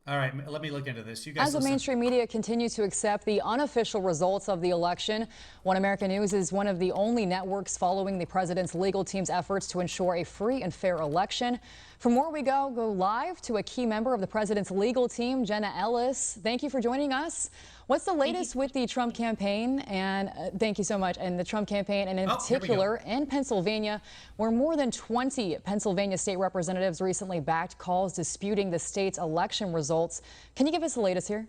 All right, let me look into this. You guys As the listen. mainstream media continues to accept the unofficial results of the election, One American News is one of the only networks following the president's legal team's efforts to ensure a free and fair election. From where we go live to a key member of the president's legal team, Jenna Ellis. Thank you for joining us. What's the latest with the Trump campaign? And thank you so much. And the Trump campaign, and in particular in Pennsylvania, where more than 20 Pennsylvania state representatives recently backed calls disputing the state's election results. Can you give us the latest here?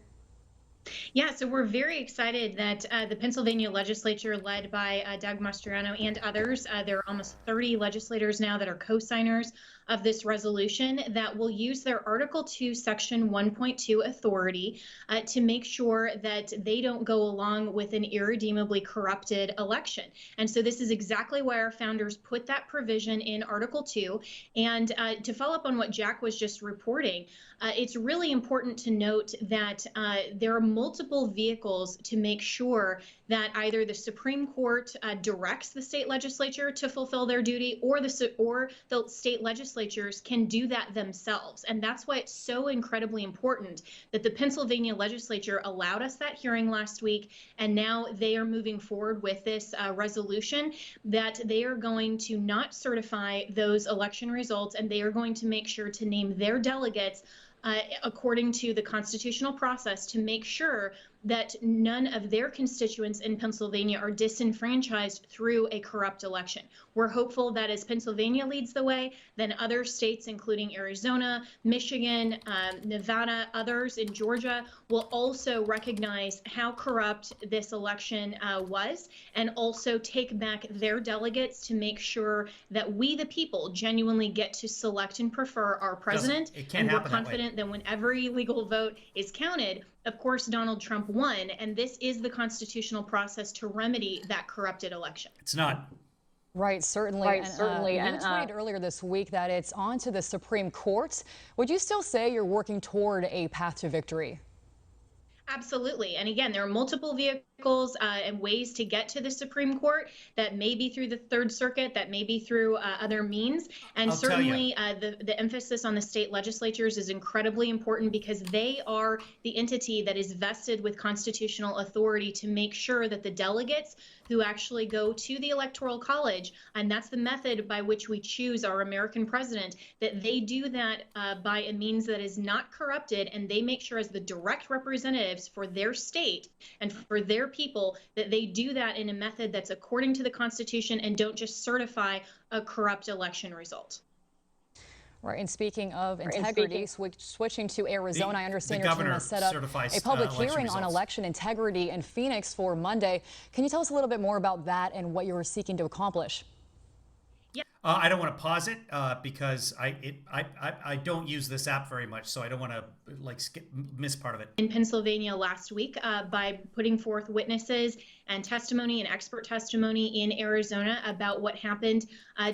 Yeah, so we're very excited that the Pennsylvania legislature, led by Doug Mastriano and others, there are almost 30 legislators now that are co-signers of this resolution that will use their Article 2, Section 1.2 authority to make sure that they don't go along with an irredeemably corrupted election. And so this is exactly why our founders put that provision in Article 2. And to follow up on what Jack was just reporting, it's really important to note that there are multiple vehicles to make sure that either the Supreme Court directs the state legislature to fulfill their duty, or the state legislatures can do that themselves. And that's why it's so incredibly important that the Pennsylvania legislature allowed us that hearing last week, and now they are moving forward with this resolution that they are going to not certify those election results, and they are going to make sure to name their delegates according to the constitutional process to make sure that none of their constituents in Pennsylvania are disenfranchised through a corrupt election. We're hopeful that as Pennsylvania leads the way, then other states, including Arizona, Michigan, Nevada, others in Georgia, will also recognize how corrupt this election was, and also take back their delegates to make sure that we, the people, genuinely get to select and prefer our president. And we're confident that when every legal vote is counted, of course, Donald Trump won, and this is the constitutional process to remedy that corrupted election. It's not. Right, certainly. Right, certainly. You tweeted earlier this week that it's on to the Supreme Court. Would you still say you're working toward a path to victory? Absolutely. And again, there are multiple vehicles and ways to get to the Supreme Court. That may be through the Third Circuit, that may be through other means. And certainly the emphasis on the state legislatures is incredibly important, because they are the entity that is vested with constitutional authority to make sure that the delegates who actually go to the Electoral College, and that's the method by which we choose our American president, that they do that by a means that is not corrupted, and they make sure as the direct representatives for their state and for their people that they do that in a method that's according to the Constitution and don't just certify a corrupt election result. Right, and speaking of integrity, switching to Arizona, I understand your team has set up a public hearing on election integrity in Phoenix for Monday. Can you tell us a little bit more about that and what you're seeking to accomplish? I don't want to pause it because I don't use this app very much, so I don't want to miss part of it. In Pennsylvania last week, by putting forth witnesses and testimony and expert testimony in Arizona about what happened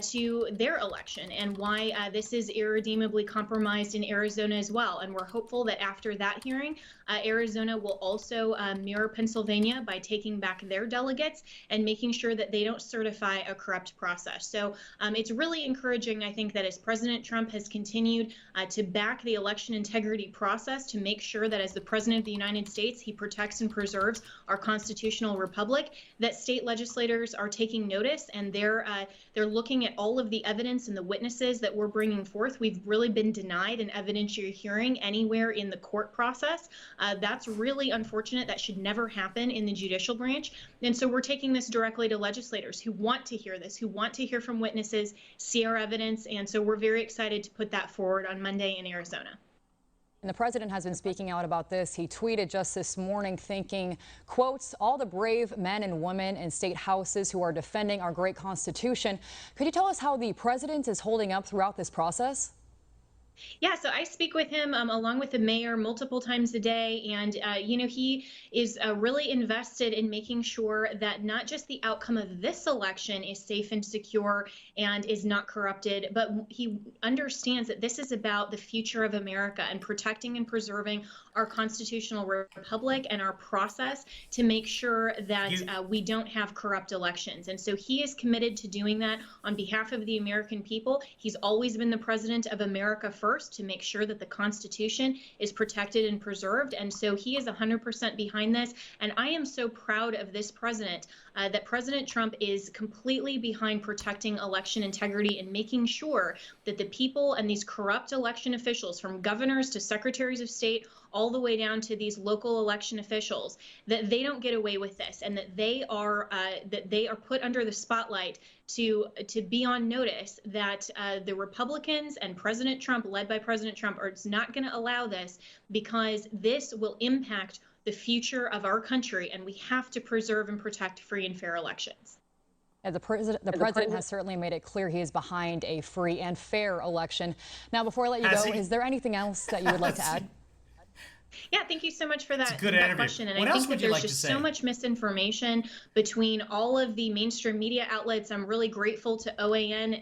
to their election and why this is irredeemably compromised in Arizona as well. And we're hopeful that after that hearing, Arizona will also mirror Pennsylvania by taking back their delegates and making sure that they don't certify a corrupt process. So it's really encouraging, I think, that as President Trump has continued to back the election integrity process to make sure that as the President of the United States, he protects and preserves our constitutional republic, that state legislators are taking notice, and they're looking at all of the evidence and the witnesses that we're bringing forth. We've really been denied an evidentiary hearing anywhere in the court process. That's really unfortunate. That should never happen in the judicial branch. And so we're taking this directly to legislators who want to hear this, who want to hear from witnesses, see our evidence. And so we're very excited to put that forward on Monday in Arizona. And the president has been speaking out about this. He tweeted just this morning thanking, quotes, all the brave men and women in state houses who are defending our great Constitution. Could you tell us how the president is holding up throughout this process? Yeah, so I speak with him along with the mayor multiple times a day. And, you know, he is really invested in making sure that not just the outcome of this election is safe and secure and is not corrupted, but he understands that this is about the future of America and protecting and preserving our constitutional republic and our process to make sure that we don't have corrupt elections. And so he is committed to doing that on behalf of the American people. He's always been the president of America first. first to make sure that the Constitution is protected and preserved. And so he is 100% behind this. And I am so proud of this president, that President Trump is completely behind protecting election integrity and making sure that the people and these corrupt election officials, from governors to secretaries of state, all the way down to these local election officials, that they don't get away with this, and that they are put under the spotlight to be on notice that the Republicans and President Trump, led by President Trump, are not going to allow this, because this will impact the future of our country, and we have to preserve and protect free and fair elections. Yeah, the president has certainly made it clear he is behind a free and fair election. Now, before I let you go, is there anything else that you would like to add? Yeah, thank you so much for that question. And what I think else that would you there's like just to so say? much misinformation between all of the mainstream media outlets. I'm really grateful to OAN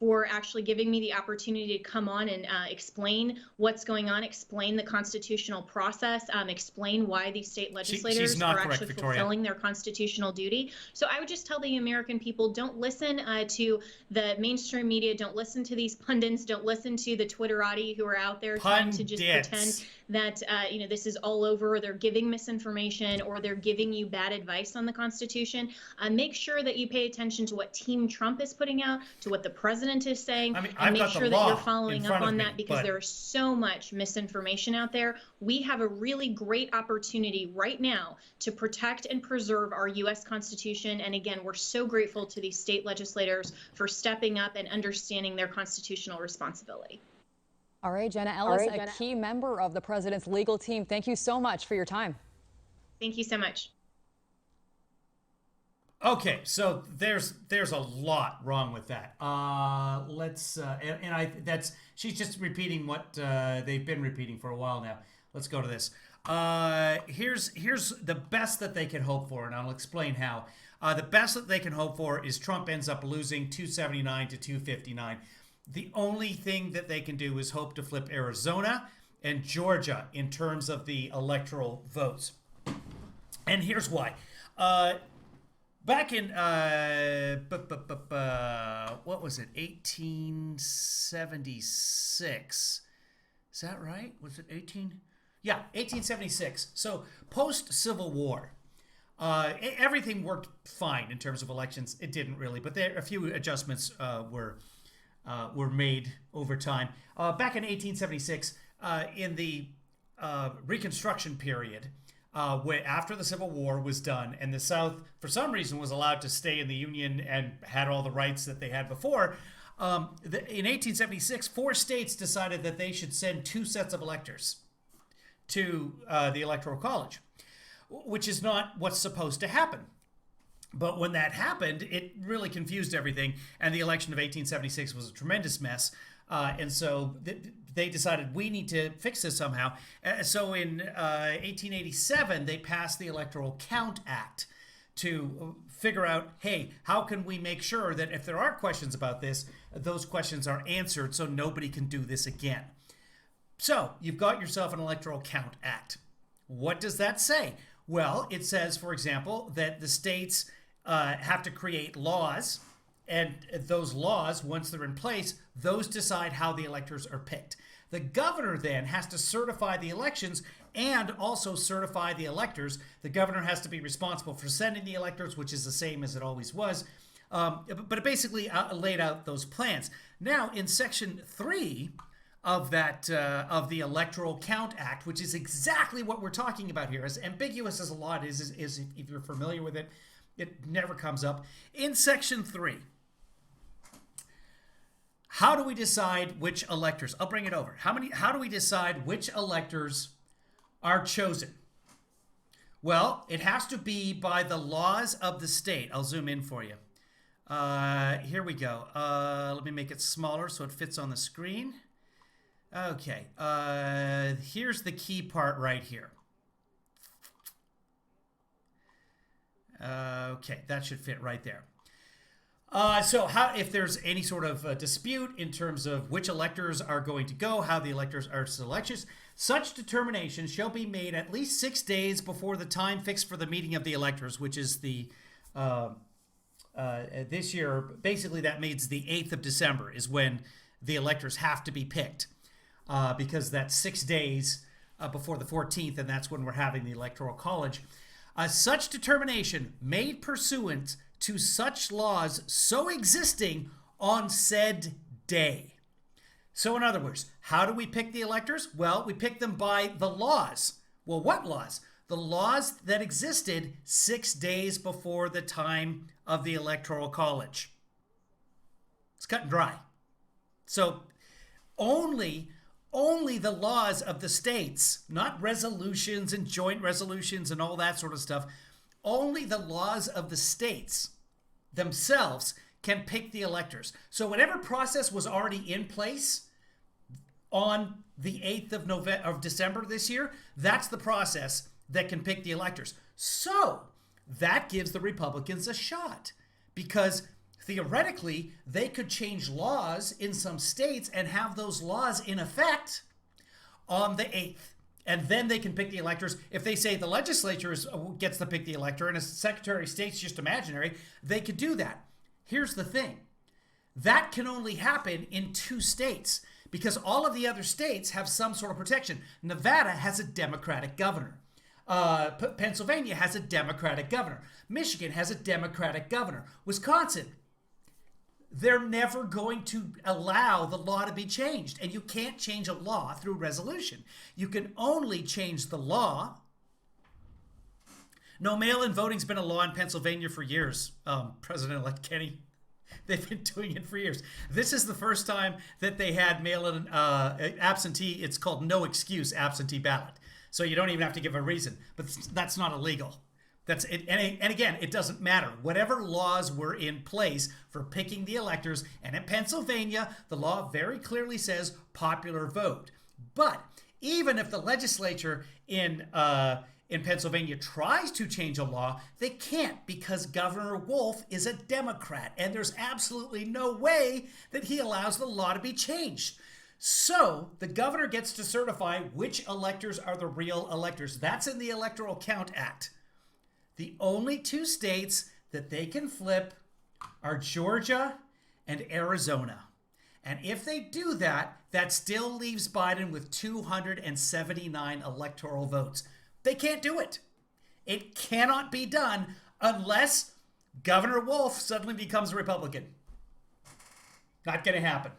for actually giving me the opportunity to come on and explain what's going on, explain the constitutional process, explain why these state legislators are actually fulfilling their constitutional duty. So I would just tell the American people, don't listen to the mainstream media, don't listen to these pundits, don't listen to the Twitterati who are out there trying to just pretend that this is all over, or they're giving misinformation, or they're giving you bad advice on the Constitution. Make sure that you pay attention to what Team Trump is putting out, to what the president is saying, and make sure that you're following up on that, because there is so much misinformation out there. We have a really great opportunity right now to protect and preserve our U.S. Constitution. And again, we're so grateful to these state legislators for stepping up and understanding their constitutional responsibility. All right, Jenna Ellis, a key member of the president's legal team. Thank you so much for your time. Thank you so much. Okay, so there's a lot wrong with that. She's just repeating what they've been repeating for a while now. Let's go to this. Here's the best that they can hope for, and I'll explain how. The best that they can hope for is Trump ends up losing 279 to 259. The only thing that they can do is hope to flip Arizona and Georgia in terms of the electoral votes. And here's why. Back in, what was it, 1876? Is that right? Was it 18? Yeah, 1876. So post-Civil War, everything worked fine in terms of elections. It didn't really, but a few adjustments were made over time. Back in 1876, in the Reconstruction period, after the Civil War was done and the South, for some reason, was allowed to stay in the Union and had all the rights that they had before, in 1876, 4 states decided that they should send 2 sets of electors to the Electoral College, which is not what's supposed to happen. But when that happened, it really confused everything, and the election of 1876 was a tremendous mess. And so they decided we need to fix this somehow. So in 1887, they passed the Electoral Count Act to figure out, hey, how can we make sure that if there are questions about this, those questions are answered so nobody can do this again. So you've got yourself an Electoral Count Act. What does that say? Well, it says, for example, that the states have to create laws, and those laws, once they're in place, those decide how the electors are picked. The governor then has to certify the elections and also certify the electors. The governor has to be responsible for sending the electors, which is the same as it always was. But it basically laid out those plans. Now, in Section 3 of that of the Electoral Count Act, which is exactly what we're talking about here, as ambiguous as a law is if you're familiar with it, it never comes up. In Section 3, how do we decide which electors? I'll bring it over. How do we decide which electors are chosen? Well, it has to be by the laws of the state. I'll zoom in for you. Here we go. Let me make it smaller so it fits on the screen. Okay. Here's the key part right here. Okay, that should fit right there. So if there's any sort of dispute in terms of which electors are going to go, how the electors are selected, such determination shall be made at least 6 days before the time fixed for the meeting of the electors, which is the this year. Basically, that means the 8th of December is when the electors have to be picked. because that's 6 days before the 14th, and that's when we're having the Electoral College. Such determination made pursuant to such laws so existing on said day. So in other words, how do we pick the electors? Well, we pick them by the laws. Well, what laws? The laws that existed 6 days before the time of the Electoral College. It's cut and dry. So only the laws of the states, not resolutions and joint resolutions and all that sort of stuff, only the laws of the states themselves can pick the electors. So whatever process was already in place on the 8th of December this year, that's the process that can pick the electors. So that gives the Republicans a shot, because theoretically they could change laws in some states and have those laws in effect on the 8th. And then they can pick the electors. If they say the legislature gets to pick the elector and a Secretary of State's just imaginary, they could do that. Here's the thing. That can only happen in 2 states, because all of the other states have some sort of protection. Nevada has a Democratic governor. Pennsylvania has a Democratic governor. Michigan has a Democratic governor. Wisconsin, they're never going to allow the law to be changed. And you can't change a law through resolution. You can only change the law. No, mail-in voting's been a law in Pennsylvania for years. President-elect Kenny, they've been doing it for years. This is the first time that they had mail-in absentee. It's called no excuse absentee ballot. So you don't even have to give a reason. But that's not illegal. That's it. And again, it doesn't matter. Whatever laws were in place for picking the electors, and in Pennsylvania, the law very clearly says popular vote. But even if the legislature in Pennsylvania tries to change a law, they can't, because Governor Wolf is a Democrat, and there's absolutely no way that he allows the law to be changed. So the governor gets to certify which electors are the real electors. That's in the Electoral Count Act. The only 2 states that they can flip are Georgia and Arizona. And if they do that, that still leaves Biden with 279 electoral votes. They can't do it. It cannot be done unless Governor Wolf suddenly becomes a Republican. Not going to happen.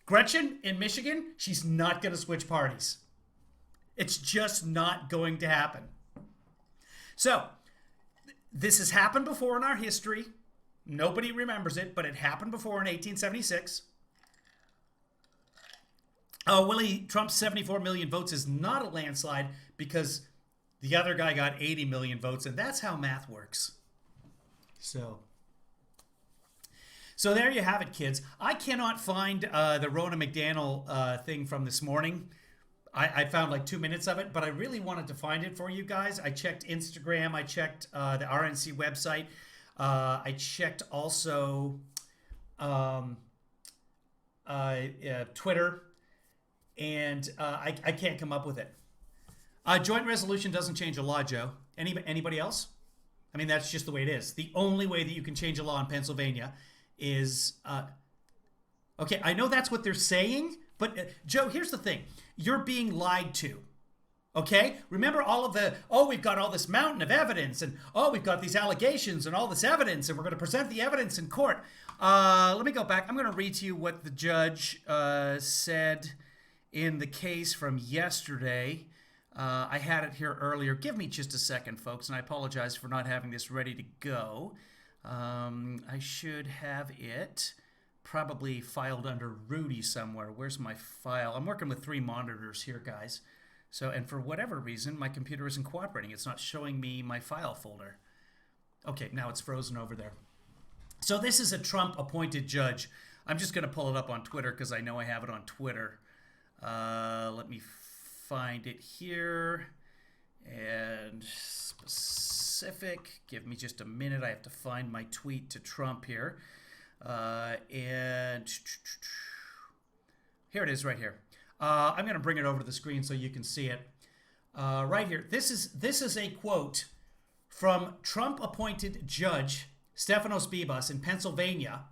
Gretchen in Michigan, she's not going to switch parties. It's just not going to happen. So, this has happened before in our history. Nobody remembers it, but it happened before in 1876. Willie Trump's 74 million votes is not a landslide, because the other guy got 80 million votes, and that's how math works. So there you have it, kids. I cannot find the Rona McDaniel thing from this morning. I found like 2 minutes of it, but I really wanted to find it for you guys. I checked Instagram. I checked the RNC website. I checked also Twitter, and I can't come up with it. Joint resolution doesn't change a law, Joe. Anybody else? I mean, that's just the way it is. The only way that you can change a law in Pennsylvania is... okay, I know that's what they're saying, but Joe, here's the thing. You're being lied to. Okay? Remember all of the, we've got all this mountain of evidence, and we've got these allegations and all this evidence, and we're going to present the evidence in court. Let me go back. I'm going to read to you what the judge said in the case from yesterday. I had it here earlier. Give me just a second, folks, and I apologize for not having this ready to go. I should have it probably filed under Rudy somewhere. Where's my file? I'm working with 3 monitors here, guys. So, and for whatever reason, my computer isn't cooperating. It's not showing me my file folder. Okay, now it's frozen over there. So this is a Trump-appointed judge. I'm just going to pull it up on Twitter because I know I have it on Twitter. Let me find it here. And specific. Give me just a minute. I have to find my tweet to Trump here. And here it is right here. I'm going to bring it over to the screen so you can see it. Right here. This is a quote from Trump-appointed Judge Stefanos Bibas in Pennsylvania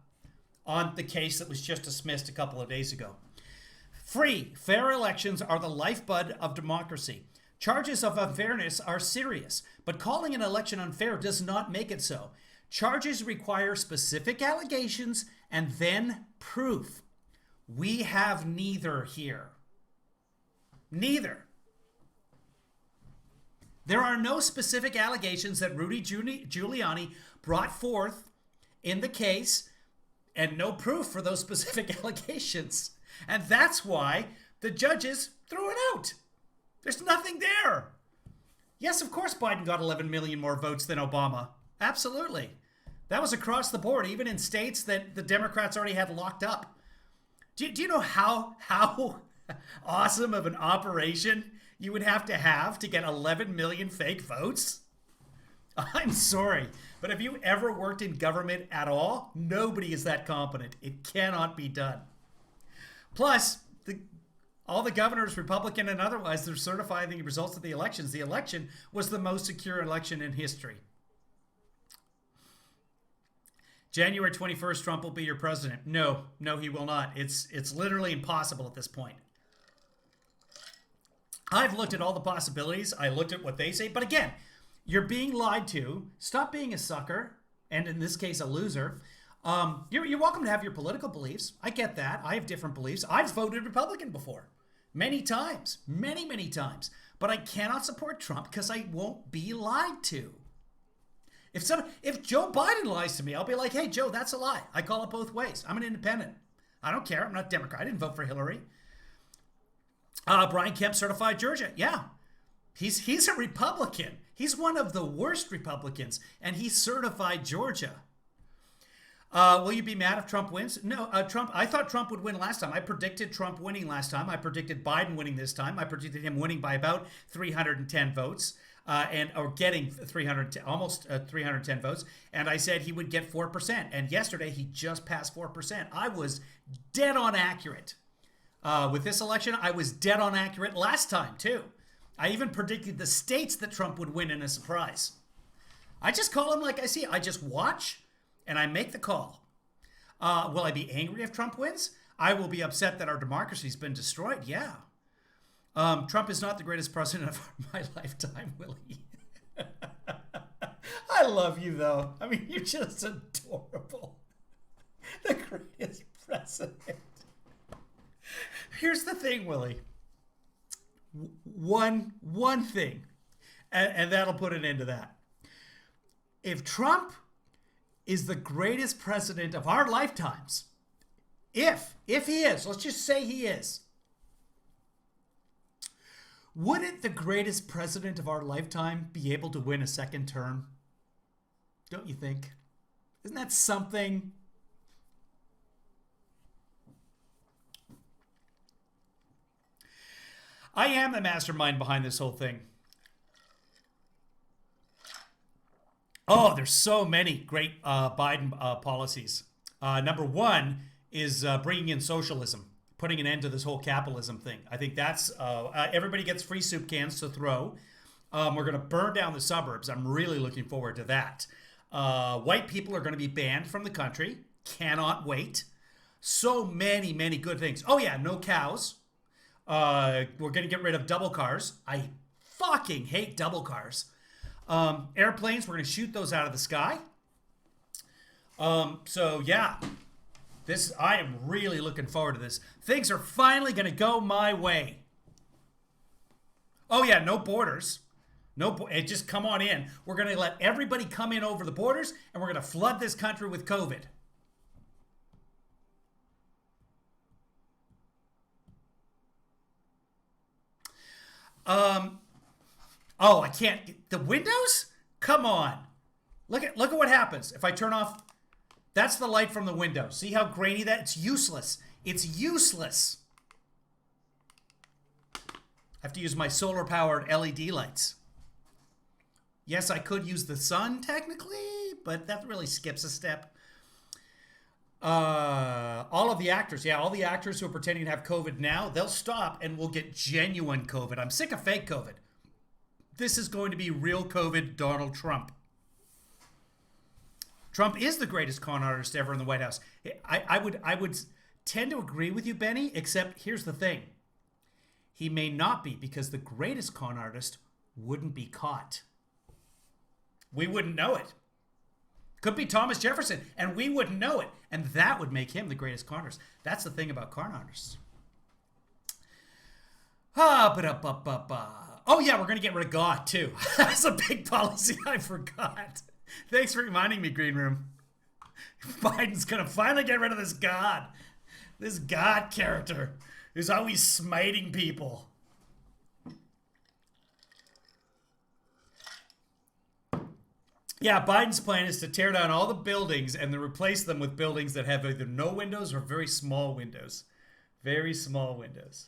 on the case that was just dismissed a couple of days ago. Free, fair elections are the lifeblood of democracy. Charges of unfairness are serious, but calling an election unfair does not make it so. Charges require specific allegations and then proof. We have neither here. Neither. There are no specific allegations that Rudy Giuliani brought forth in the case, and no proof for those specific allegations. And that's why the judges threw it out. There's nothing there. Yes, of course Biden got 11 million more votes than Obama. Absolutely. That was across the board, even in states that the Democrats already had locked up. Do you know how awesome of an operation you would have to get 11 million fake votes? I'm sorry, but have you ever worked in government at all? Nobody is that competent. It cannot be done. Plus, all the governors, Republican and otherwise, they're certifying the results of the elections. The election was the most secure election in history. January 21st, Trump will be your president. No, he will not. It's literally impossible at this point. I've looked at all the possibilities. I looked at what they say. But again, you're being lied to. Stop being a sucker, and in this case, a loser. You're welcome to have your political beliefs. I get that. I have different beliefs. I've voted Republican before. Many times. Many times. But I cannot support Trump because I won't be lied to. If Joe Biden lies to me, I'll be like, hey, Joe, that's a lie. I call it both ways. I'm an independent. I don't care. I'm not Democrat. I didn't vote for Hillary. Brian Kemp certified Georgia. Yeah. He's a Republican. He's one of the worst Republicans, and he certified Georgia. Will you be mad if Trump wins? No, I thought Trump would win last time. I predicted Trump winning last time. I predicted Biden winning this time. I predicted him winning by about 310 votes. Or getting 310, almost 310 votes, and I said he would get 4%. And yesterday he just passed 4%. I was dead on accurate with this election. I was dead on accurate last time too. I even predicted the states that Trump would win in a surprise. I just call him like I see. I just watch and I make the call. Will I be angry if Trump wins? I will be upset that our democracy's been destroyed. Yeah. Trump is not the greatest president of my lifetime, Willie. I love you, though. I mean, you're just adorable. The greatest president. Here's the thing, Willie. One thing, and that'll put an end to that. If Trump is the greatest president of our lifetimes, if he is, let's just say he is, wouldn't the greatest president of our lifetime be able to win a second term? Don't you think? Isn't that something? I am the mastermind behind this whole thing. Oh, there's so many great Biden policies. Number one is bringing in socialism. Putting an end to this whole capitalism thing. I think that's, everybody gets free soup cans to throw. We're going to burn down the suburbs. I'm really looking forward to that. White people are going to be banned from the country. Cannot wait. So many good things. Oh yeah, no cows. We're going to get rid of double cars. I fucking hate double cars. Airplanes, we're going to shoot those out of the sky. So yeah. I am really looking forward to this. Things are finally going to go my way. Oh yeah, no borders. Just come on in. We're going to let everybody come in over the borders, and we're going to flood this country with COVID. Oh, I can't. The windows? Come on. Look at what happens if I turn off. That's the light from the window. See how grainy that? It's useless. It's useless. I have to use my solar-powered LED lights. Yes, I could use the sun technically, but that really skips a step. All of the actors, all the actors who are pretending to have COVID now, they'll stop and we'll get genuine COVID. I'm sick of fake COVID. This is going to be real COVID Donald Trump. Trump is the greatest con artist ever in the White House. I would tend to agree with you, Benny, except here's the thing. He may not be, because the greatest con artist wouldn't be caught. We wouldn't know it. Could be Thomas Jefferson, and we wouldn't know it. And that would make him the greatest con artist. That's the thing about con artists. Oh, yeah, we're going to get rid of God, too. That's a big policy I forgot. Thanks for reminding me, Green Room. Biden's going to finally get rid of this God. This God character who's always smiting people. Yeah, Biden's plan is to tear down all the buildings and then replace them with buildings that have either no windows or very small windows. Very small windows.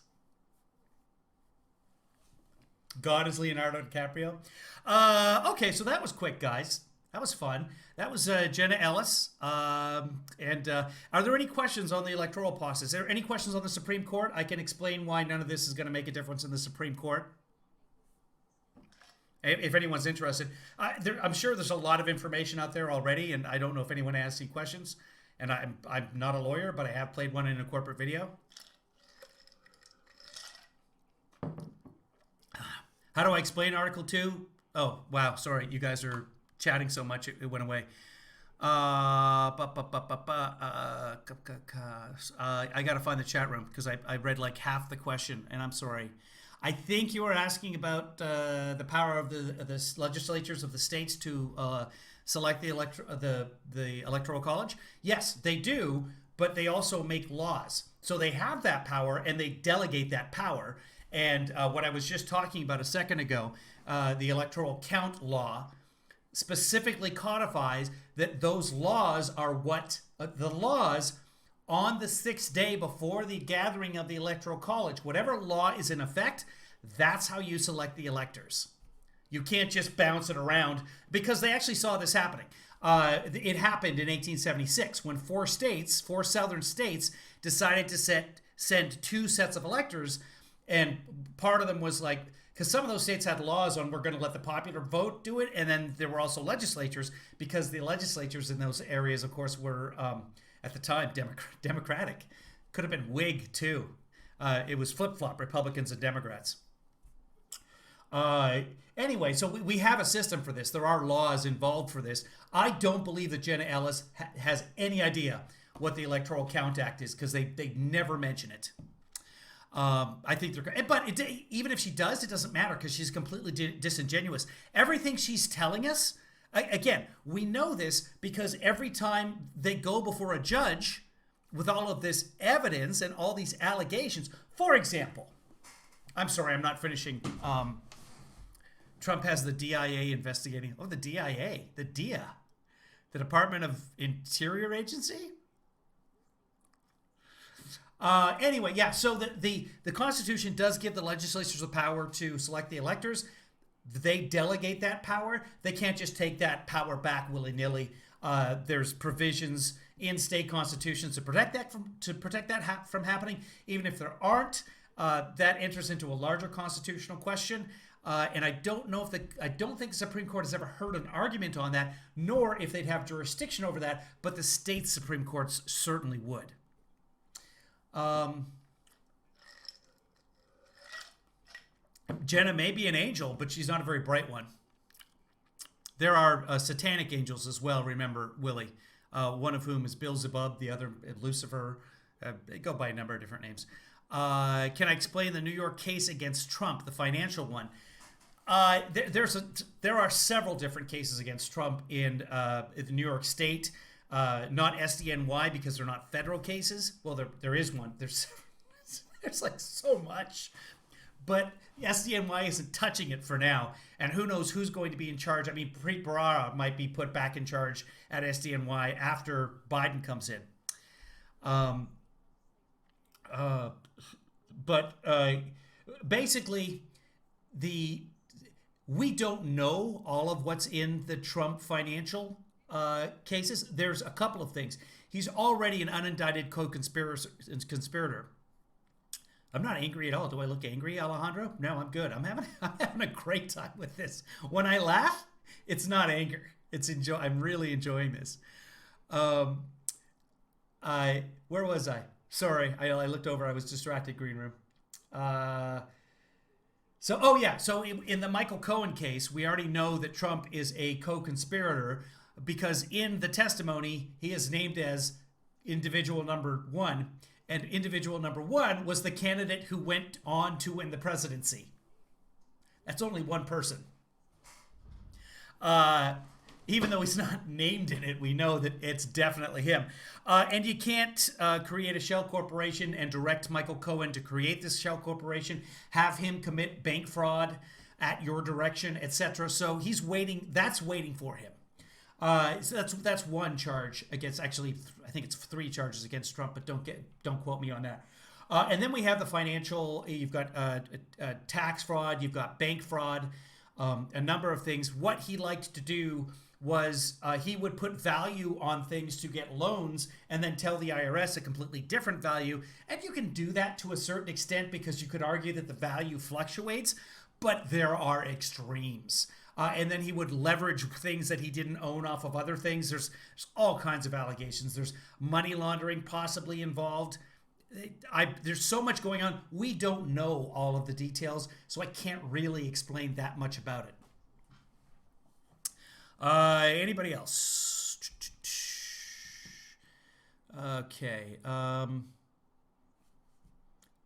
God is Leonardo DiCaprio. Okay, so that was quick, guys. That was fun. That was Jenna Ellis. Are there any questions on the electoral process? Is there any questions on the Supreme Court? I can explain why none of this is going to make a difference in the Supreme Court, if anyone's interested. I'm sure there's a lot of information out there already, and I don't know if anyone has any questions. And I'm not a lawyer, but I have played one in a corporate video. How do I explain Article 2? Oh, wow, sorry. You guys are chatting so much it went away. I got to find the chat room because I read like half the question, and I'm sorry. I think you were asking about the power of the legislatures of the states to select the electoral college. Yes, they do, but they also make laws. So they have that power, and they delegate that power. And what I was just talking about a second ago, the electoral count law specifically codifies that those laws are what the laws on the 6th day before the gathering of the electoral college, whatever law is in effect, that's how you select the electors. You can't just bounce it around, because they actually saw this happening. It happened in 1876 when four southern states decided to send two sets of electors. And part of them was like, because some of those states had laws on we're going to let the popular vote do it. And then there were also legislatures, because the legislatures in those areas, of course, were at the time Democratic. Could have been Whig too. It was flip-flop, Republicans and Democrats. Anyway, so we have a system for this. There are laws involved for this. I don't believe that Jenna Ellis has any idea what the Electoral Count Act is, because they never mention it. I think they're, but even if she does, it doesn't matter, because she's completely disingenuous. Everything she's telling us, again, we know this because every time they go before a judge with all of this evidence and all these allegations, for example, I'm sorry, I'm not finishing. Trump has the DIA investigating. Oh, the DIA, the DIA, the Department of Interior Agency. Anyway, yeah, so the Constitution does give the legislatures the power to select the electors. They delegate that power. They can't just take that power back willy-nilly. There's provisions in state constitutions to protect that from happening. Even if there aren't, that enters into a larger constitutional question. And I don't think the Supreme Court has ever heard an argument on that, nor if they'd have jurisdiction over that, but the state Supreme Courts certainly would. Jenna may be an angel, but she's not a very bright one. There are satanic angels as well, remember, Willie. One of whom is Beelzebub, the other Lucifer. They go by a number of different names. Can I explain the New York case against Trump, the financial one? There are several different cases against Trump in the New York State. Not SDNY, because they're not federal cases. Well, there is one. There's like so much. But SDNY isn't touching it for now. And who knows who's going to be in charge. I mean, Preet Bharara might be put back in charge at SDNY after Biden comes in. Basically, we don't know all of what's in the Trump financial cases. There's a couple of things. He's already an unindicted co-conspirator. I'm not angry at all. Do I look angry, Alejandro? No, I'm good. I'm having a great time with this. When I laugh, it's not anger. I'm really enjoying this. Where was I? Sorry, I looked over. I was distracted. Green room. So in the Michael Cohen case, we already know that Trump is a co-conspirator because in the testimony, he is named as individual number one, and individual number one was the candidate who went on to win the presidency. That's only one person. Even though he's not named in it, we know that it's definitely him. And you can't create a shell corporation and direct Michael Cohen to create this shell corporation, have him commit bank fraud at your direction, etc. So he's waiting. That's waiting for him. So that's one charge against. Actually, I think it's 3 charges against Trump, but don't quote me on that. And then we have the financial. You've got tax fraud. You've got bank fraud. A number of things. What he liked to do was he would put value on things to get loans and then tell the IRS a completely different value. And you can do that to a certain extent because you could argue that the value fluctuates, but there are extremes. And then he would leverage things that he didn't own off of other things. There's all kinds of allegations. There's money laundering possibly involved. There's so much going on. We don't know all of the details, so I can't really explain that much about it. Anybody else? Okay.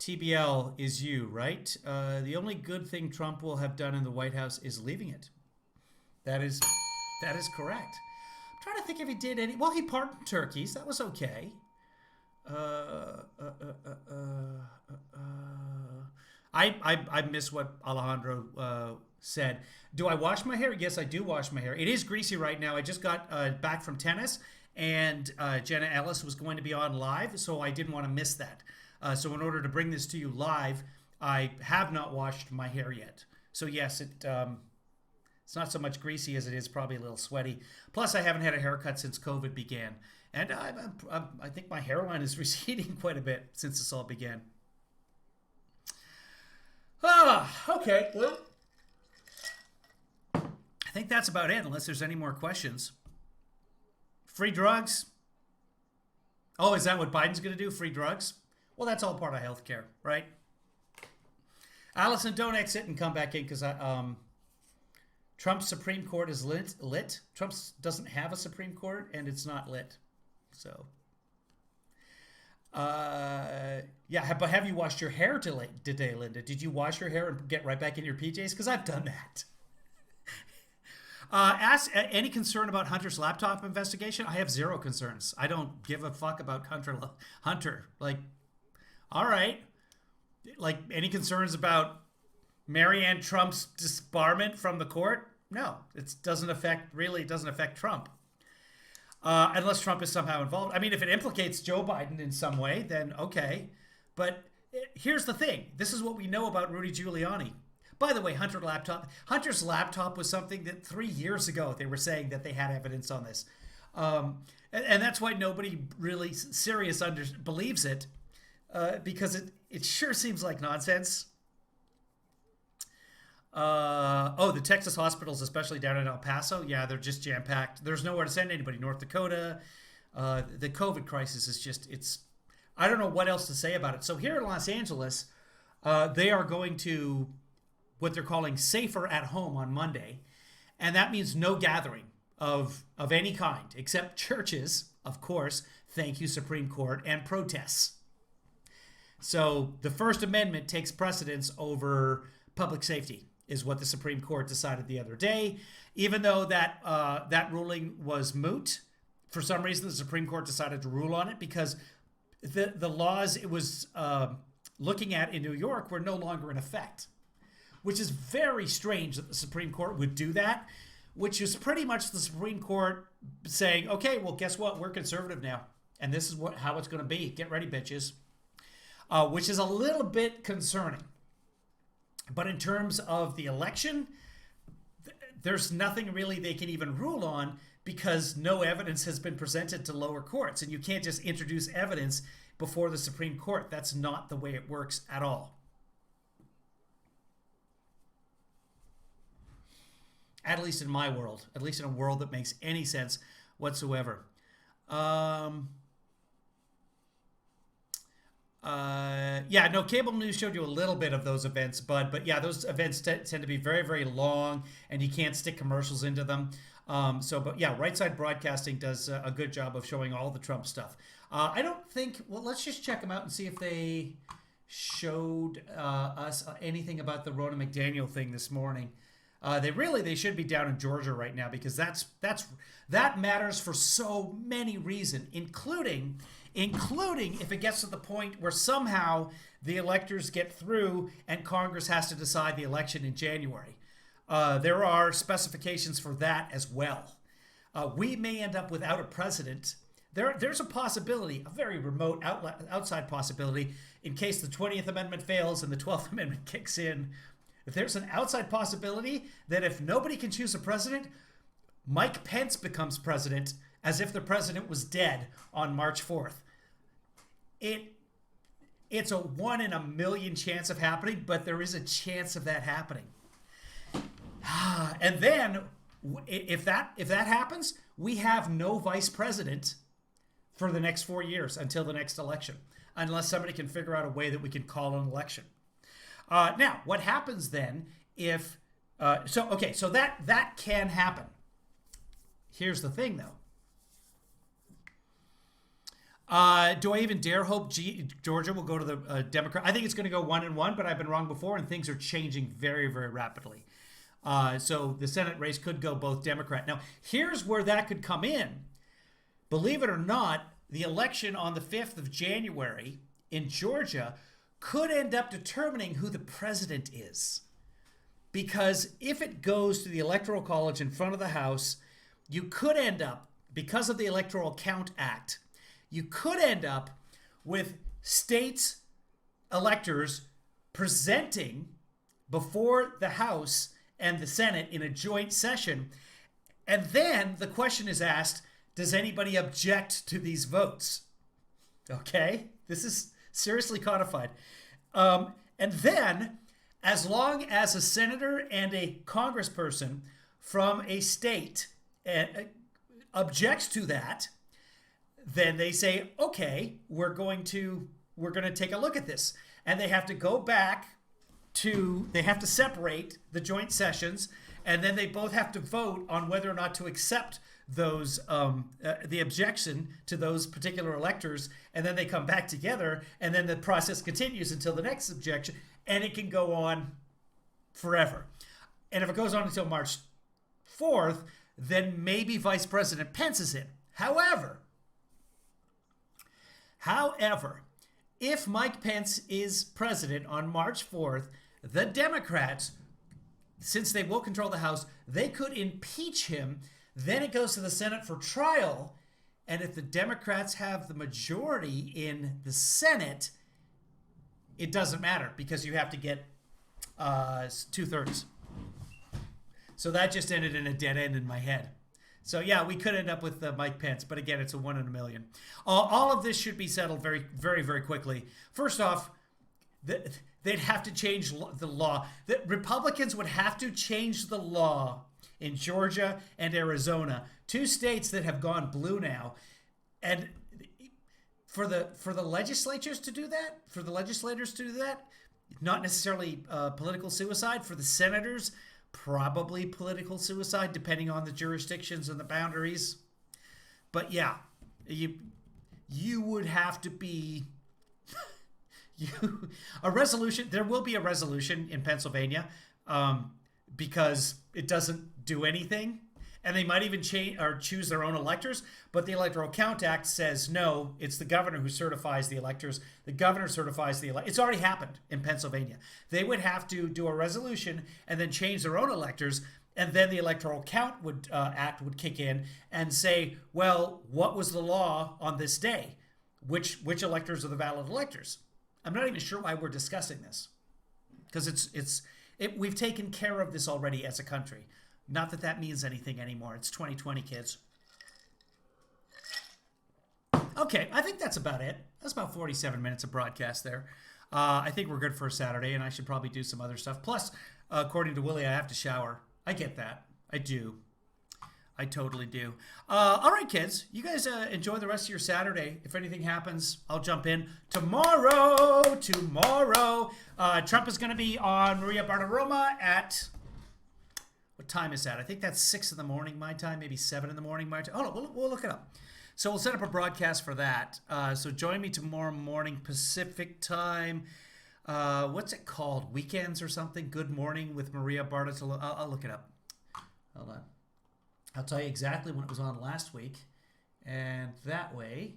TBL is you, right? The only good thing Trump will have done in the White House is leaving it. That is correct. I'm trying to think if he did any. Well, he pardoned turkeys. That was okay. I miss what Alejandro said. Do I wash my hair? Yes, I do wash my hair. It is greasy right now. I just got back from tennis, and Jenna Ellis was going to be on live, so I didn't want to miss that. So in order to bring this to you live, I have not washed my hair yet. So yes, it's not so much greasy as it is probably a little sweaty. Plus, I haven't had a haircut since COVID began. And I think my hairline is receding quite a bit since this all began. Okay. Well, I think that's about it, unless there's any more questions. Free drugs? Oh, is that what Biden's going to do? Free drugs? Well, that's all part of healthcare, right? Allison, don't exit and come back in because Trump's Supreme Court is lit. Trump doesn't have a Supreme Court, and it's not lit. So, yeah, but have you washed your hair today, Linda? Did you wash your hair and get right back in your PJs? Because I've done that. Ask any concern about Hunter's laptop investigation? I have 0 concerns. I don't give a fuck about Hunter. Like, all right. Like, any concerns about Marianne Trump's disbarment from the court? No, it doesn't affect Trump. Unless Trump is somehow involved. I mean, if it implicates Joe Biden in some way, then okay. But here's the thing. This is what we know about Rudy Giuliani. By the way, Hunter's laptop was something that 3 years ago they were saying that they had evidence on this. And that's why nobody really serious believes it, because it sure seems like nonsense. The Texas hospitals, especially down in El Paso, yeah, they're just jam-packed. There's nowhere to send anybody. North Dakota, the COVID crisis is just, I don't know what else to say about it. So here in Los Angeles, they are going to what they're calling safer at home on Monday. And that means no gathering of any kind, except churches, of course, thank you, Supreme Court, and protests. So the First Amendment takes precedence over public safety, is what the Supreme Court decided the other day. Even though that ruling was moot, for some reason the Supreme Court decided to rule on it because the laws it was looking at in New York were no longer in effect, which is very strange that the Supreme Court would do that, which is pretty much the Supreme Court saying, okay, well, guess what? We're conservative now, and this is how it's going to be. Get ready, bitches. Which is a little bit concerning. But in terms of the election, there's nothing really they can even rule on because no evidence has been presented to lower courts. And you can't just introduce evidence before the Supreme Court. That's not the way it works at all. At least in my world. At least in a world that makes any sense whatsoever. Yeah, no, cable news showed you a little bit of those events, but yeah, those events tend to be very, very long, and you can't stick commercials into them. But yeah, Right Side Broadcasting does a good job of showing all the Trump stuff. I don't think. Well, let's just check them out and see if they showed us anything about the Ronna McDaniel thing this morning. They should be down in Georgia right now, because that matters for so many reasons, including if it gets to the point where somehow the electors get through and Congress has to decide the election in January. There are specifications for that as well. We may end up without a president. There's a possibility, a very remote outside possibility, in case the 20th Amendment fails and the 12th Amendment kicks in. There's an outside possibility that if nobody can choose a president, Mike Pence becomes president, as if the president was dead on March 4th. It's a 1 in a million chance of happening, but there is a chance of that happening. And then, if that happens, we have no vice president for the next 4 years until the next election, unless somebody can figure out a way that we can call an election. Now, what happens then if so that can happen. Here's the thing, though. Do I even dare hope Georgia will go to the Democrat? I think it's going to go 1-1, but I've been wrong before, and things are changing very, very rapidly. So the Senate race could go both Democrat. Now, here's where that could come in. Believe it or not, the election on the 5th of January in Georgia could end up determining who the president is. Because if it goes to the Electoral College in front of the House, you could end up, because of the Electoral Count Act, you could end up with states' electors presenting before the House and the Senate in a joint session. And then the question is asked, does anybody object to these votes? Okay? This is seriously codified. And then, as long as a senator and a congressperson from a state objects to that, then they say, okay, we're going to take a look at this. And they have to go back they have to separate the joint sessions, and then they both have to vote on whether or not to accept those the objection to those particular electors, and then they come back together, and then the process continues until the next objection, and it can go on forever. And if it goes on until March 4th, then maybe Vice President Pence is in. However, if Mike Pence is president on March 4th, the Democrats, since they will control the House, they could impeach him. Then it goes to the Senate for trial. And if the Democrats have the majority in the Senate, it doesn't matter, because you have to get 2/3. So that just ended in a dead end in my head. So yeah, we could end up with Mike Pence, but again, it's a 1 in a million. All of this should be settled very, very, very quickly. First off, they'd have to change the law. The Republicans would have to change the law in Georgia and Arizona, 2 states that have gone blue now, and for the legislators to do that, not necessarily political suicide. For the senators, probably political suicide, depending on the jurisdictions and the boundaries. But yeah, you would have to be a resolution. There will be a resolution in Pennsylvania, because it doesn't do anything, and they might even change or choose their own electors. But the Electoral Count Act says no. It's the governor who certifies the electors. The governor certifies the It's already happened in Pennsylvania. They would have to do a resolution and then change their own electors, and then the Electoral Count Act would kick in and say, well, what was the law on this day? Which electors are the valid electors? I'm not even sure why we're discussing this, because we've taken care of this already as a country. Not that that means anything anymore. It's 2020, kids. Okay, I think that's about it. That's about 47 minutes of broadcast there. I think we're good for a Saturday, and I should probably do some other stuff. Plus, according to Willie, I have to shower. I get that. I do. I totally do. All right, kids. You guys enjoy the rest of your Saturday. If anything happens, I'll jump in tomorrow. Trump is going to be on Maria Bartiromo at... What time is that? I think that's 6 in the morning my time, maybe 7 in the morning my time. Oh, no, we'll look it up. So we'll set up a broadcast for that. So join me tomorrow morning Pacific time. What's it called? Weekends or something? Good Morning with Maria Bartiromo. I'll look it up. Hold on. I'll tell you exactly when it was on last week. And that way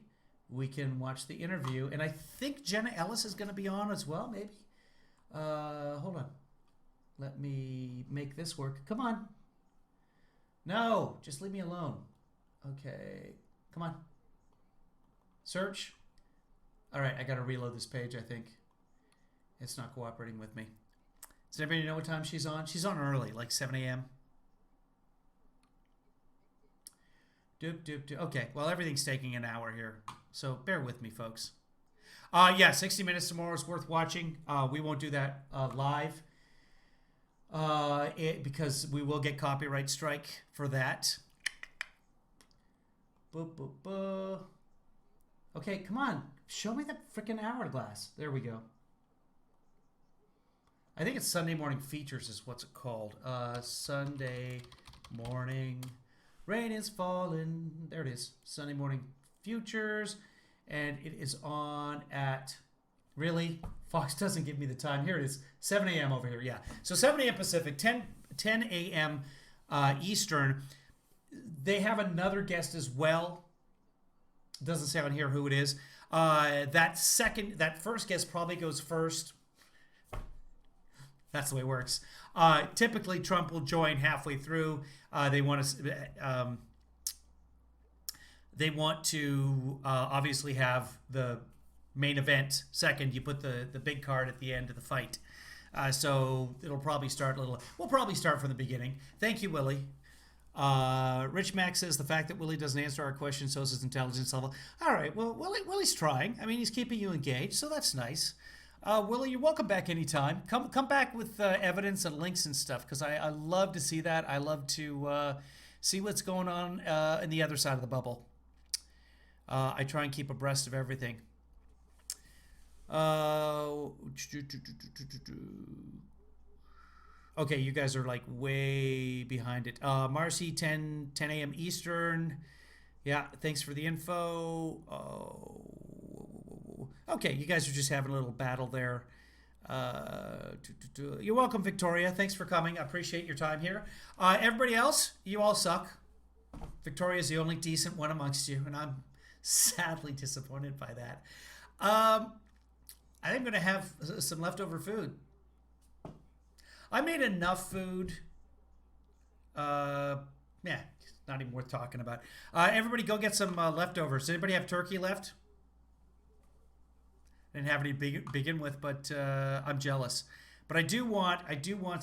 we can watch the interview. And I think Jenna Ellis is going to be on as well, maybe. Hold on. Let me make this work. Come on. No, just leave me alone. Okay. Come on. Search. All right, I got to reload this page, I think. It's not cooperating with me. Does anybody know what time she's on? She's on early, like 7 a.m. Okay, well, everything's taking an hour here, so bear with me, folks. Yeah, 60 Minutes tomorrow is worth watching. We won't do that live because we will get copyright strike for that. Okay, come on. Show me the freaking hourglass. There we go. I think it's Sunday Morning Features is what's it called. Sunday Morning... Rain is falling. There it is. Sunday Morning Futures. And it is on at... Really? Fox doesn't give me the time. Here it is. 7 a.m. over here. Yeah. So 7 a.m. Pacific, 10 a.m. Eastern. They have another guest as well. Doesn't say on here who it is. That first guest probably goes first. That's the way it works. Typically, Trump will join halfway through. They want to obviously have the main event second. You put the big card at the end of the fight. So it'll probably start we'll probably start from the beginning. Thank you, Willie. Rich Max says the fact that Willie doesn't answer our questions shows his intelligence level. All right, well, Willie's trying. I mean, he's keeping you engaged, so that's nice. Willie, you're welcome back anytime. Come back with evidence and links and stuff because I love to see that. I love to see what's going on in the other side of the bubble. I try and keep abreast of everything. Okay, you guys are like way behind it. Marcy, 10 a.m. Eastern. Yeah, thanks for the info. Okay, you guys are just having a little battle there. You're welcome, Victoria. Thanks for coming. I appreciate your time here. Everybody else, you all suck. Victoria's the only decent one amongst you, and I'm sadly disappointed by that. I think I'm going to have some leftover food. I made enough food. Yeah, it's not even worth talking about. Everybody go get some leftovers. Does anybody have turkey left? I didn't have any begin with, but I'm jealous. But I do want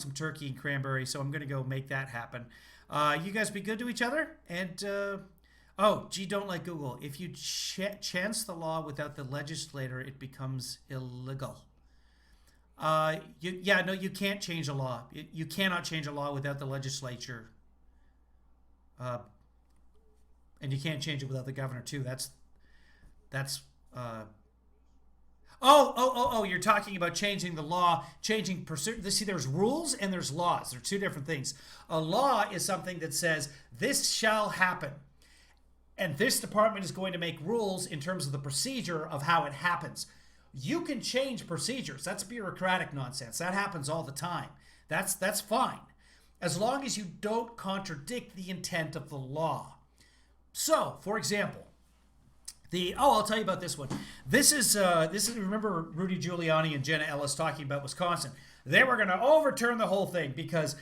some turkey and cranberry, so I'm going to go make that happen. You guys be good to each other. And, don't like Google. If you chance the law without the legislator, it becomes illegal. You can't change a law. You cannot change a law without the legislature. And you can't change it without the governor, too. You're talking about changing the law, changing pursuit. See, there's rules and there's laws. They're two different things. A law is something that says this shall happen. And this department is going to make rules in terms of the procedure of how it happens. You can change procedures. That's bureaucratic nonsense. That happens all the time. That's fine. As long as you don't contradict the intent of the law. So, for example, I'll tell you about this one. This is remember Rudy Giuliani and Jenna Ellis talking about Wisconsin. They were going to overturn the whole thing because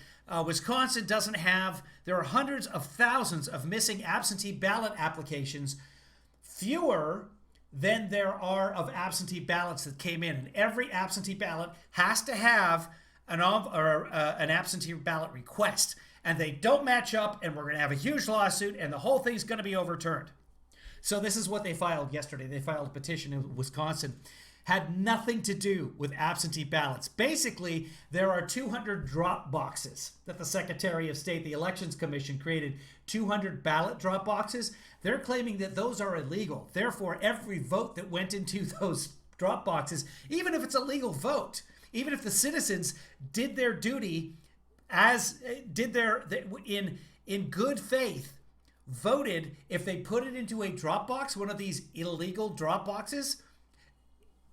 Wisconsin doesn't have, there are hundreds of thousands of missing absentee ballot applications, fewer than there are of absentee ballots that came in. And every absentee ballot has to have an absentee ballot request. And they don't match up, and we're going to have a huge lawsuit, and the whole thing's going to be overturned. So this is what they filed yesterday. They filed a petition in Wisconsin. had nothing to do with absentee ballots. Basically, there are 200 drop boxes that the Secretary of State, the Elections Commission, created 200 ballot drop boxes. They're claiming that those are illegal. Therefore, every vote that went into those drop boxes, even if it's a legal vote, even if the citizens did their duty in good faith, voted, if they put it into a drop box, one of these illegal drop boxes,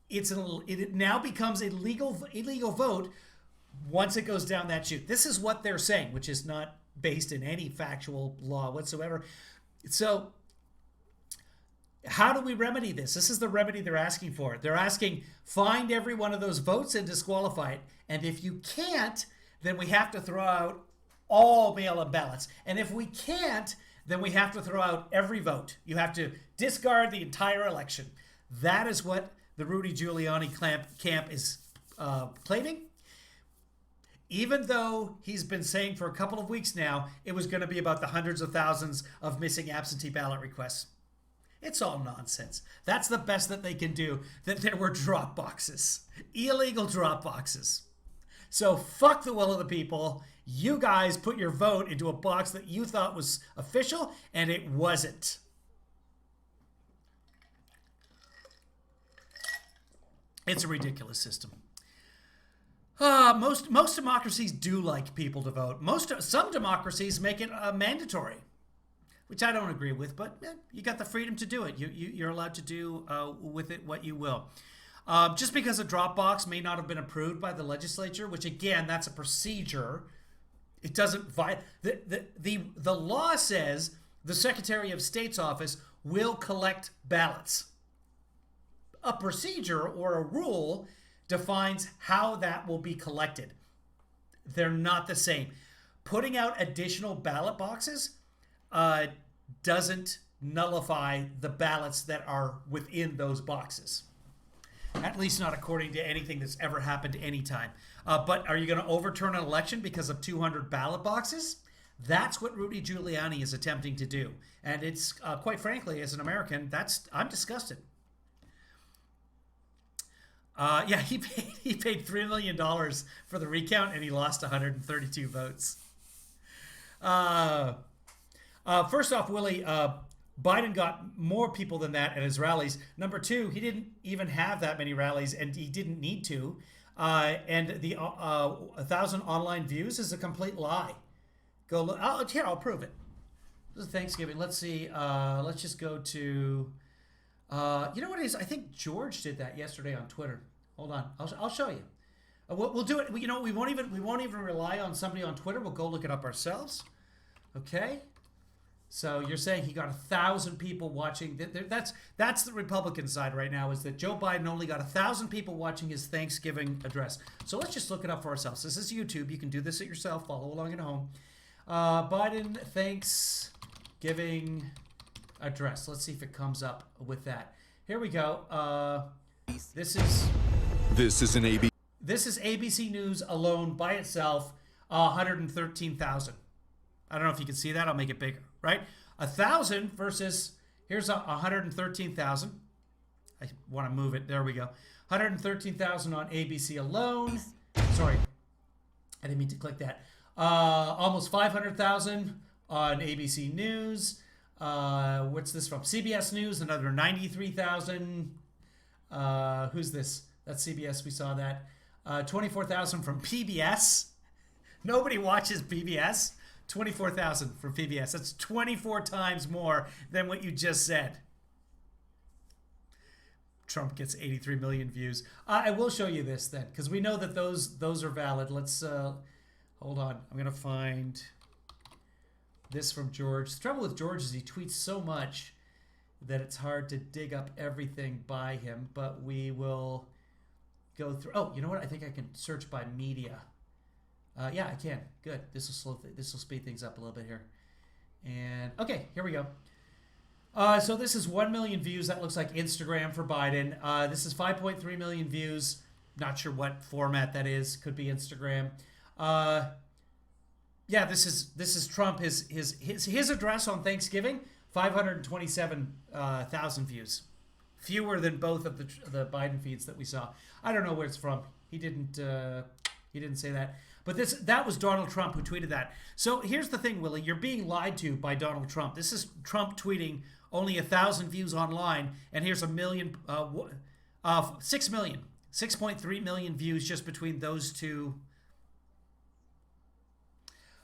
it now becomes a legal vote once it goes down that chute. This is what they're saying, which is not based in any factual law whatsoever. So how do we remedy this? This is the remedy they're asking for. They're asking, find every one of those votes and disqualify it. And if you can't, then we have to throw out all mail-in ballots. And if we can't, then we have to throw out every vote. You have to discard the entire election. That is what the Rudy Giuliani camp is claiming. Even though he's been saying for a couple of weeks now, it was going to be about the hundreds of thousands of missing absentee ballot requests. It's all nonsense. That's the best that they can do, that there were drop boxes, illegal drop boxes. So fuck the will of the people. You guys put your vote into a box that you thought was official, and it wasn't. It's a ridiculous system. Most democracies do like people to vote. Some democracies make it mandatory, which I don't agree with, but you got the freedom to do it. You're allowed to do with it what you will. Just because a drop box may not have been approved by the legislature, which again, that's a procedure. It doesn't the law says the Secretary of State's office will collect ballots. A procedure or a rule defines how that will be collected. They're not the same. Putting out additional ballot boxes doesn't nullify the ballots that are within those boxes. At least not according to anything that's ever happened any time. But are you going to overturn an election because of 200 ballot boxes? That's what Rudy Giuliani is attempting to do. And it's, quite frankly, as an American, I'm disgusted. He paid $3 million for the recount, and he lost 132 votes. First off, Willie, Biden got more people than that at his rallies. Number two, he didn't even have that many rallies, and he didn't need to. And the 1,000 online views is a complete lie. Go look. Here, I'll prove it. This is Thanksgiving. Let's see. Let's just go to. You know what it is? I think George did that yesterday on Twitter. Hold on. I'll show you. We'll do it. You know, we won't even rely on somebody on Twitter. We'll go look it up ourselves. Okay. So you're saying he got 1,000 people watching. That's the Republican side right now, is that Joe Biden only got 1,000 people watching his Thanksgiving address. So let's just look it up for ourselves. This is YouTube. You can do this at yourself. Follow along at home. Biden Thanksgiving address. Let's see if it comes up with that. Here we go. This is ABC News alone by itself. 113,000. I don't know if you can see that. I'll make it bigger. Right? 1,000 versus, here's 113,000. I want to move it. There we go. 113,000 on ABC alone. Sorry. I didn't mean to click that. Almost 500,000 on ABC News. What's this from? CBS News, another 93,000. Who's this? That's CBS. We saw that. 24,000 from PBS. Nobody watches PBS. 24,000 from PBS. That's 24 times more than what you just said. Trump gets 83 million views. I will show you this then, because we know that those are valid. Let's hold on. I'm gonna find this from George. The trouble with George is he tweets so much that it's hard to dig up everything by him. But we will go through. Oh, you know what? I think I can search by media. Yeah, I can. Good. This will speed things up a little bit here. And okay, here we go. So this is 1 million views. That looks like Instagram for Biden. This is 5.3 million views. Not sure what format that is. Could be Instagram. Yeah, this is Trump. His address on Thanksgiving. 527,000 views. fewer than both of the Biden feeds that we saw. I don't know where it's from. He didn't say that. But that was Donald Trump who tweeted that. So here's the thing, Willie. You're being lied to by Donald Trump. This is Trump tweeting only 1,000 views online, and here's 6 million, 6.3 million views just between those two.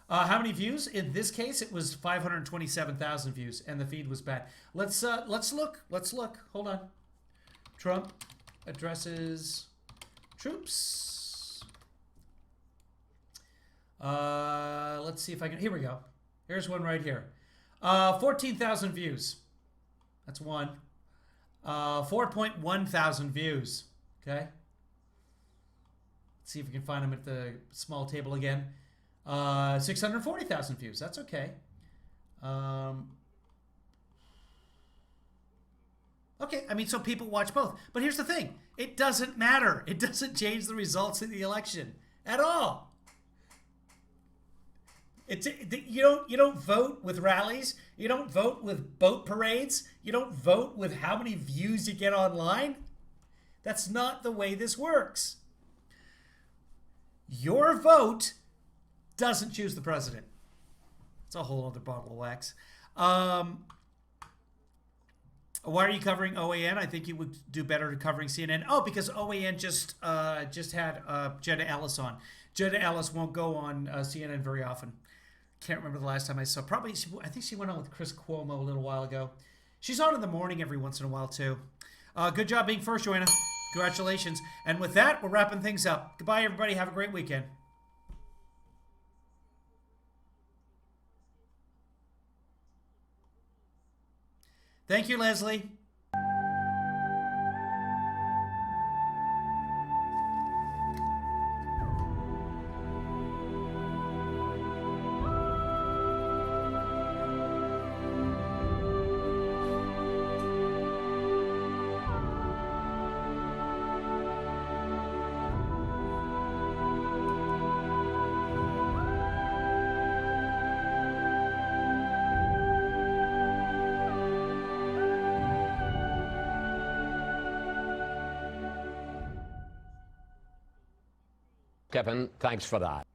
How many views? In this case, it was 527,000 views, and the feed was bad. Let's look. Hold on. Trump addresses troops. Let's see if I can. Here we go. Here's one right here. 14,000 views. That's one. 4.1 thousand views. Okay. Let's see if we can find them at the small table again. 640,000 views. That's okay. Okay, I mean, so people watch both. But here's the thing. It doesn't matter. It doesn't change the results of the election at all. You don't vote with rallies. You don't vote with boat parades. You don't vote with how many views you get online. That's not the way this works. Your vote doesn't choose the president. It's a whole other bottle of wax. Why are you covering OAN? I think you would do better covering CNN. Oh, because OAN just had Jenna Ellis on. Jenna Ellis won't go on CNN very often. Can't remember the last time I saw. I think she went on with Chris Cuomo a little while ago. She's on in the morning every once in a while too. Good job being first, Joanna. Congratulations. And with that, we're wrapping things up. Goodbye, everybody. Have a great weekend. Thank you, Leslie. Kevin, thanks for that.